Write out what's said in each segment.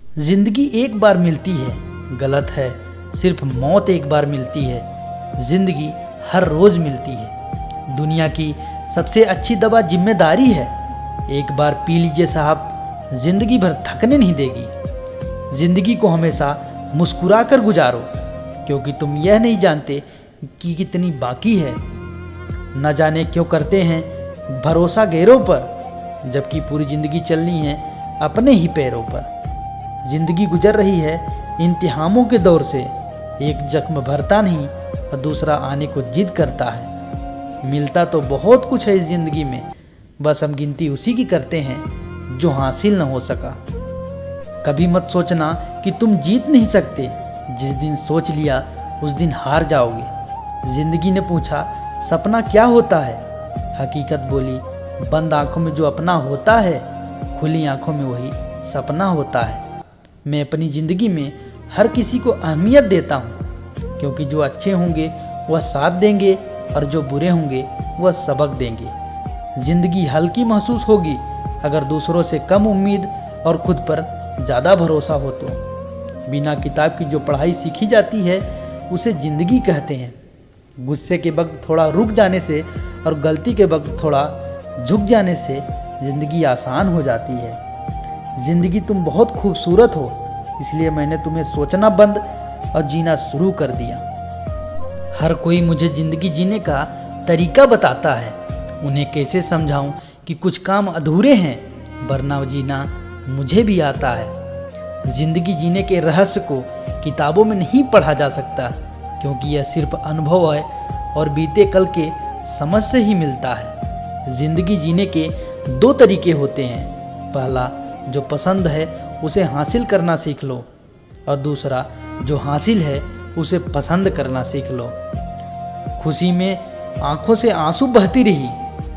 जिंदगी एक बार मिलती है, गलत है। सिर्फ मौत एक बार मिलती है, जिंदगी हर रोज मिलती है। दुनिया की सबसे अच्छी दवा जिम्मेदारी है। एक बार पी लीजिए साहब, जिंदगी भर थकने नहीं देगी। जिंदगी को हमेशा मुस्कुरा कर गुजारो, क्योंकि तुम यह नहीं जानते कि कितनी बाकी है। न जाने क्यों करते हैं भरोसा गैरों पर, जबकि पूरी जिंदगी चलनी है अपने ही पैरों पर। जिंदगी गुजर रही है इम्तिहानों के दौर से, एक जख्म भरता नहीं और दूसरा आने को जिद करता है। मिलता तो बहुत कुछ है इस जिंदगी में, बस हम गिनती उसी की करते हैं जो हासिल न हो सका। कभी मत सोचना कि तुम जीत नहीं सकते, जिस दिन सोच लिया उस दिन हार जाओगे। जिंदगी ने पूछा सपना क्या होता है, हकीकत बोली बंद आंखों में जो अपना होता है, खुली आंखों में वही सपना होता है। मैं अपनी ज़िंदगी में हर किसी को अहमियत देता हूँ, क्योंकि जो अच्छे होंगे वह साथ देंगे और जो बुरे होंगे वह सबक देंगे। ज़िंदगी हल्की महसूस होगी अगर दूसरों से कम उम्मीद और खुद पर ज़्यादा भरोसा हो तो। बिना किताब की जो पढ़ाई सीखी जाती है उसे ज़िंदगी कहते हैं। गुस्से के वक्त थोड़ा रुक जाने से और गलती के वक्त थोड़ा झुक जाने से ज़िंदगी आसान हो जाती है। ज़िंदगी तुम बहुत खूबसूरत हो, इसलिए मैंने तुम्हें सोचना बंद और जीना शुरू कर दिया। हर कोई मुझे ज़िंदगी जीने का तरीका बताता है, उन्हें कैसे समझाऊं कि कुछ काम अधूरे हैं, वरना जीना मुझे भी आता है। ज़िंदगी जीने के रहस्य को किताबों में नहीं पढ़ा जा सकता, क्योंकि यह सिर्फ अनुभव है और बीते कल के समझ से ही मिलता है। ज़िंदगी जीने के दो तरीके होते हैं, पहला जो पसंद है उसे हासिल करना सीख लो, और दूसरा जो हासिल है उसे पसंद करना सीख लो। खुशी में आंखों से आंसू बहती रही,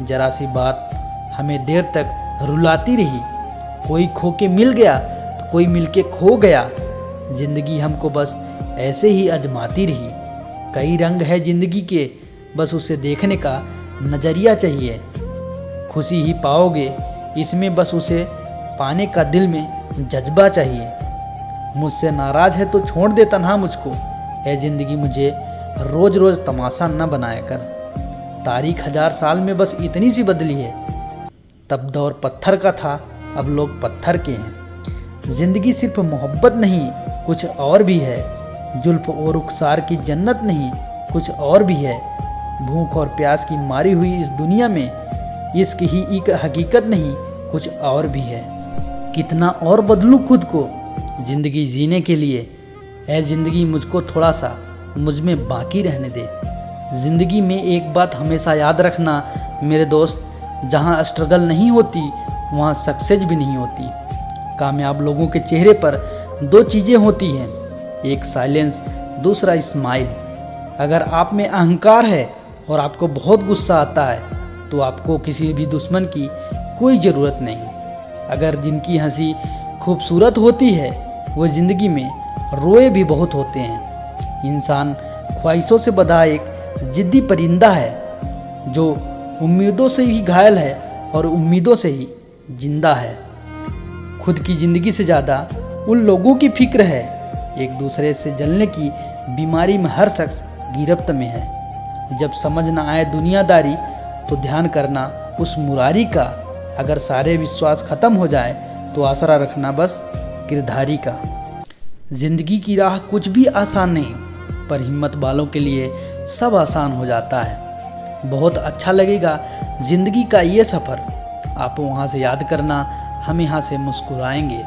जरा सी बात हमें देर तक रुलाती रही। कोई खो के मिल गया तो कोई मिल के खो गया, जिंदगी हमको बस ऐसे ही आजमाती रही। कई रंग है जिंदगी के, बस उसे देखने का नज़रिया चाहिए। खुशी ही पाओगे इसमें, बस उसे पाने का दिल में जज्बा चाहिए। मुझसे नाराज़ है तो छोड़ दे तन्हा मुझको, ऐ जिंदगी मुझे रोज़ रोज़ तमाशा न बनाया कर। तारीख 1000 साल में बस इतनी सी बदली है, तब दौर पत्थर का था, अब लोग पत्थर के हैं। ज़िंदगी सिर्फ मोहब्बत नहीं कुछ और भी है, जुल्फ और रुखसार की जन्नत नहीं कुछ और भी है। भूख और प्यास की मारी हुई इस दुनिया में इश्क ही एक हकीकत नहीं कुछ और भी है। कितना और बदलूं खुद को ज़िंदगी जीने के लिए, ऐ ज़िंदगी मुझको थोड़ा सा मुझ में बाकी रहने दे। ज़िंदगी में एक बात हमेशा याद रखना मेरे दोस्त, जहाँ स्ट्रगल नहीं होती वहाँ सक्सेस भी नहीं होती। कामयाब लोगों के चेहरे पर दो चीज़ें होती हैं, एक साइलेंस, दूसरा स्माइल। अगर आप में अहंकार है और आपको बहुत गुस्सा आता है तो आपको किसी भी दुश्मन की कोई ज़रूरत नहीं। अगर जिनकी हंसी खूबसूरत होती है वो ज़िंदगी में रोए भी बहुत होते हैं। इंसान ख्वाहिशों से बंधा एक ज़िद्दी परिंदा है, जो उम्मीदों से ही घायल है और उम्मीदों से ही जिंदा है। खुद की ज़िंदगी से ज़्यादा उन लोगों की फिक्र है, एक दूसरे से जलने की बीमारी में हर शख्स गिरफ्त में है। जब समझ न आए दुनियादारी तो ध्यान करना उस मुरारी का। अगर सारे विश्वास ख़त्म हो जाए तो आसरा रखना बस किरदारी का। ज़िंदगी की राह कुछ भी आसान नहीं, पर हिम्मत वालों के लिए सब आसान हो जाता है। बहुत अच्छा लगेगा ज़िंदगी का ये सफ़र, आप वहाँ से याद करना, हम यहाँ से मुस्कुराएंगे।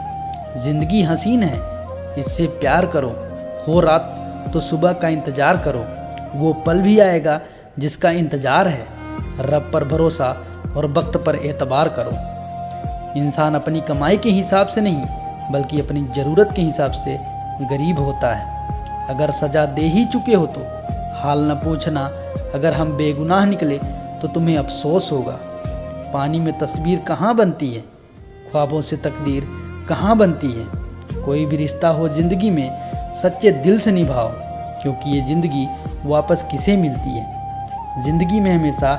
ज़िंदगी हसीन है, इससे प्यार करो। हो रात तो सुबह का इंतज़ार करो, वो पल भी आएगा जिसका इंतज़ार है। रब पर भरोसा और वक्त पर एतबार करो। इंसान अपनी कमाई के हिसाब से नहीं, बल्कि अपनी ज़रूरत के हिसाब से गरीब होता है। अगर सज़ा दे ही चुके हो तो हाल न पूछना, अगर हम बेगुनाह निकले तो तुम्हें अफसोस होगा। पानी में तस्वीर कहाँ बनती है, ख्वाबों से तकदीर कहाँ बनती है। कोई भी रिश्ता हो ज़िंदगी में सच्चे दिल से निभाओ, क्योंकि ये ज़िंदगी वापस किसे मिलती है। ज़िंदगी में हमेशा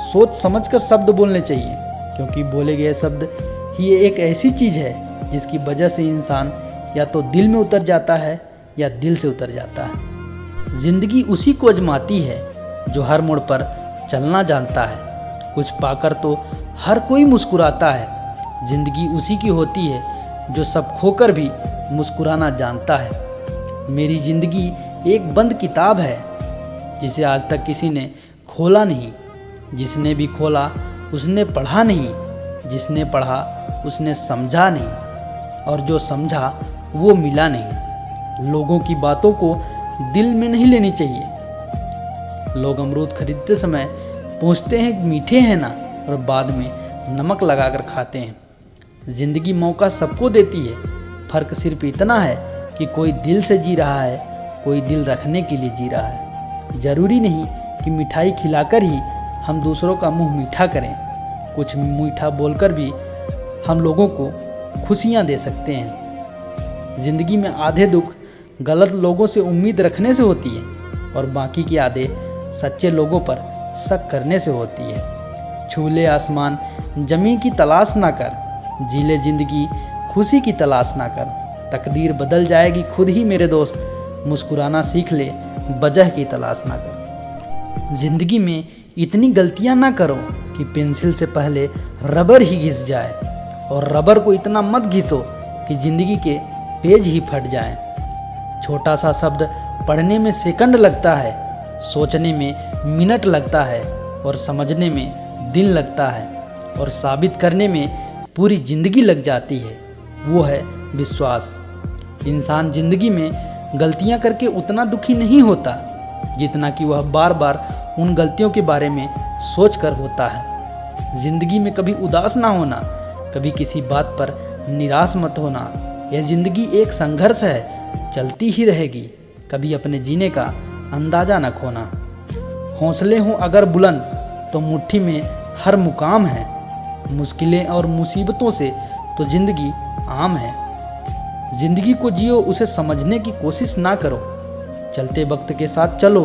सोच समझकर शब्द बोलने चाहिए, क्योंकि बोले गए शब्द ही एक ऐसी चीज़ है जिसकी वजह से इंसान या तो दिल में उतर जाता है या दिल से उतर जाता है। जिंदगी उसी को आजमाती है जो हर मोड़ पर चलना जानता है। कुछ पाकर तो हर कोई मुस्कुराता है। जिंदगी उसी की होती है जो सब खोकर भी मुस्कुराना जानता है। मेरी जिंदगी एक बंद किताब है जिसे आज तक किसी ने खोला नहीं। जिसने भी खोला उसने पढ़ा नहीं, जिसने पढ़ा उसने समझा नहीं, और जो समझा वो मिला नहीं। लोगों की बातों को दिल में नहीं लेनी चाहिए। लोग अमरूद खरीदते समय पूछते हैं मीठे हैं ना, और बाद में नमक लगाकर खाते हैं। ज़िंदगी मौका सबको देती है, फ़र्क सिर्फ इतना है कि कोई दिल से जी रहा है, कोई दिल रखने के लिए जी रहा है। ज़रूरी नहीं कि मिठाई खिलाकर ही हम दूसरों का मुंह मीठा करें। कुछ मीठा बोलकर भी हम लोगों को खुशियां दे सकते हैं। ज़िंदगी में आधे दुख गलत लोगों से उम्मीद रखने से होती है, और बाकी की आधे सच्चे लोगों पर शक करने से होती है। छूले आसमान ज़मीन की तलाश ना कर, जीले ज़िंदगी खुशी की तलाश ना कर। तकदीर बदल जाएगी खुद ही मेरे दोस्त, मुस्कुराना सीख ले, वजह की तलाश ना कर। ज़िंदगी में इतनी गलतियां ना करो कि पेंसिल से पहले रबर ही घिस जाए, और रबर को इतना मत घिसो कि ज़िंदगी के पेज ही फट जाए। छोटा सा शब्द पढ़ने में सेकंड लगता है, सोचने में मिनट लगता है, और समझने में दिन लगता है, और साबित करने में पूरी ज़िंदगी लग जाती है। वो है विश्वास। इंसान ज़िंदगी में गलतियां करके उतना दुखी नहीं होता जितना कि वह बार बार उन गलतियों के बारे में सोच कर होता है। ज़िंदगी में कभी उदास ना होना, कभी किसी बात पर निराश मत होना। यह ज़िंदगी एक संघर्ष है, चलती ही रहेगी, कभी अपने जीने का अंदाज़ा न खोना। हौसले हों अगर बुलंद तो मुट्ठी में हर मुकाम है। मुश्किलें और मुसीबतों से तो ज़िंदगी आम है। ज़िंदगी को जियो, उसे समझने की कोशिश ना करो। चलते वक्त के साथ चलो,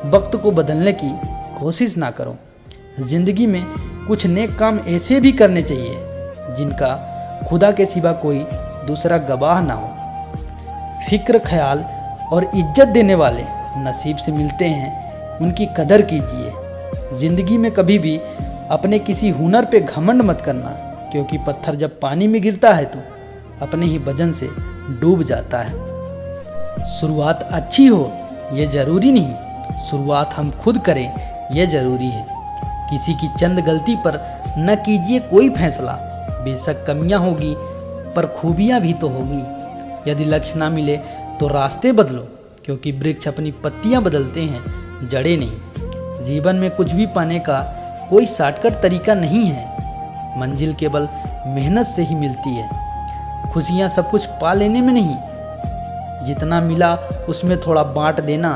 वक्त को बदलने की कोशिश ना करो। ज़िंदगी में कुछ नेक काम ऐसे भी करने चाहिए जिनका खुदा के सिवा कोई दूसरा गवाह ना हो। फिक्र, ख्याल और इज्जत देने वाले नसीब से मिलते हैं, उनकी कदर कीजिए। ज़िंदगी में कभी भी अपने किसी हुनर पे घमंड मत करना, क्योंकि पत्थर जब पानी में गिरता है तो अपने ही वजन से डूब जाता है। शुरुआत अच्छी हो ये ज़रूरी नहीं, शुरुआत हम खुद करें यह ज़रूरी है। किसी की चंद गलती पर न कीजिए कोई फैसला। बेशक कमियां होगी पर खूबियां भी तो होगी। यदि लक्ष्य ना मिले तो रास्ते बदलो, क्योंकि वृक्ष अपनी पत्तियां बदलते हैं, जड़ें नहीं। जीवन में कुछ भी पाने का कोई शॉर्टकट तरीका नहीं है। मंजिल केवल मेहनत से ही मिलती है। खुशियाँ सब कुछ पा लेने में नहीं, जितना मिला उसमें थोड़ा बांट देना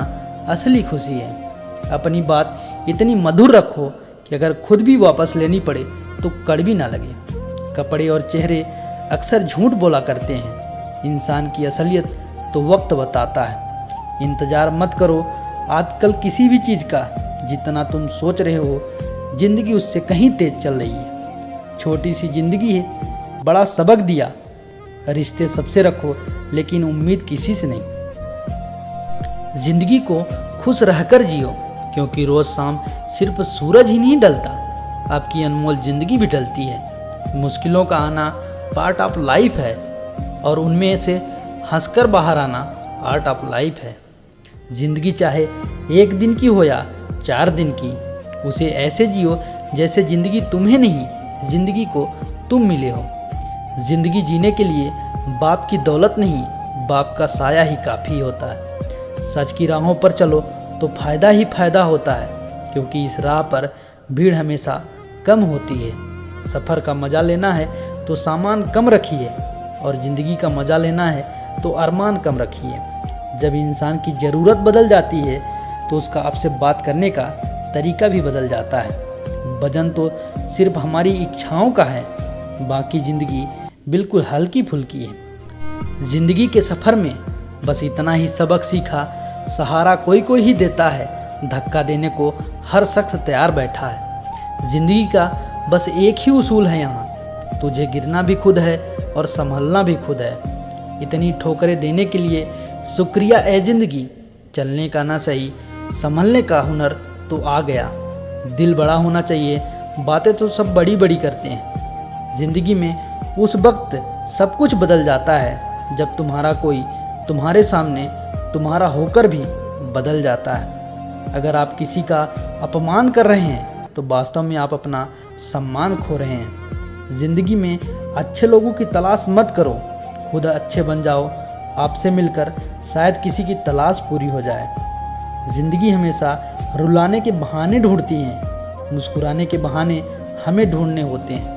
असली खुशी है। अपनी बात इतनी मधुर रखो कि अगर खुद भी वापस लेनी पड़े तो कड़वी ना लगे। कपड़े और चेहरे अक्सर झूठ बोला करते हैं, इंसान की असलियत तो वक्त बताता है। इंतज़ार मत करो आजकल किसी भी चीज़ का, जितना तुम सोच रहे हो ज़िंदगी उससे कहीं तेज चल रही है। छोटी सी ज़िंदगी है, बड़ा सबक दिया। रिश्ते सबसे रखो लेकिन उम्मीद किसी से नहीं। ज़िंदगी को खुश रहकर जियो, क्योंकि रोज़ शाम सिर्फ सूरज ही नहीं ढलता, आपकी अनमोल ज़िंदगी भी ढलती है। मुश्किलों का आना पार्ट ऑफ लाइफ है, और उनमें से हंसकर बाहर आना आर्ट ऑफ लाइफ है। ज़िंदगी चाहे एक दिन की हो या 4 दिन की, उसे ऐसे जियो जैसे ज़िंदगी तुम्हें नहीं, ज़िंदगी को तुम मिले हो। ज़िंदगी जीने के लिए बाप की दौलत नहीं, बाप का साया ही काफ़ी होता है। सच की राहों पर चलो तो फ़ायदा ही फ़ायदा होता है, क्योंकि इस राह पर भीड़ हमेशा कम होती है। सफ़र का मज़ा लेना है तो सामान कम रखिए, और ज़िंदगी का मज़ा लेना है तो अरमान कम रखिए। जब इंसान की ज़रूरत बदल जाती है तो उसका आपसे बात करने का तरीका भी बदल जाता है। वजन तो सिर्फ हमारी इच्छाओं का है, बाकी ज़िंदगी बिल्कुल हल्की फुल्की है। ज़िंदगी के सफ़र में बस इतना ही सबक सीखा, सहारा कोई कोई ही देता है, धक्का देने को हर शख्स तैयार बैठा है। ज़िंदगी का बस एक ही उसूल है यहाँ, तुझे गिरना भी खुद है और संभलना भी खुद है। इतनी ठोकरें देने के लिए शुक्रिया ए ज़िंदगी। चलने का ना सही, संभलने का हुनर तो आ गया। दिल बड़ा होना चाहिए, बातें तो सब बड़ी बड़ी करते हैं। ज़िंदगी में उस वक्त सब कुछ बदल जाता है जब तुम्हारा कोई तुम्हारे सामने तुम्हारा होकर भी बदल जाता है। अगर आप किसी का अपमान कर रहे हैं तो वास्तव में आप अपना सम्मान खो रहे हैं। ज़िंदगी में अच्छे लोगों की तलाश मत करो, खुद अच्छे बन जाओ। आपसे मिलकर शायद किसी की तलाश पूरी हो जाए। ज़िंदगी हमेशा रुलाने के बहाने ढूंढती है, मुस्कुराने के बहाने हमें ढूंढने होते हैं।